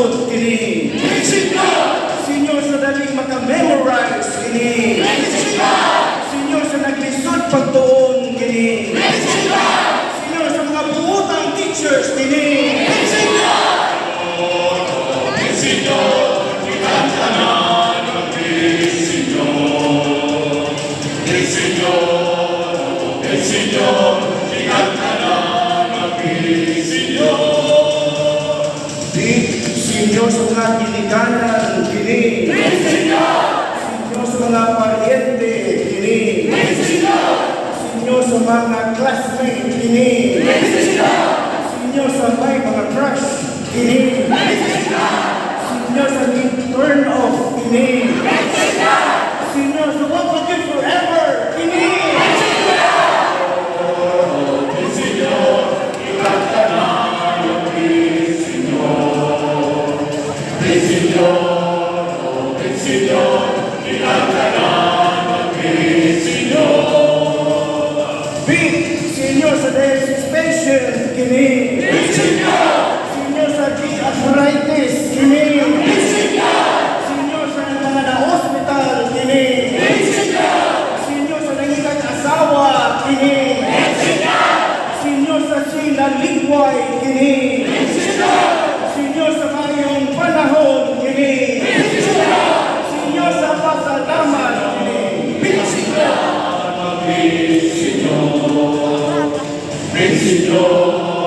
makasabot kini. Senyor sa dali makamemorize kini. Senyor sa naglisod pagtuon kini. Senyor sa mga buotang teachers kini. Senyor sa mga ginikanan kini. Senyor sa mga paryente kini. Senyor sa mga classmate kini. Senyor sa may mga crush kini. Senyor sa turn off kini. Senyor sa what will give forever kini. Senyor sa desensitization kini. Senyor sa arthritis kini. Senyor sa mga na-hospital kini. Senyor sa nangikat asawa kini. Senyor sa sinaligway kini. Senyor sa mayong panahon kini. Senyor sa pasalamat kini. Senyor,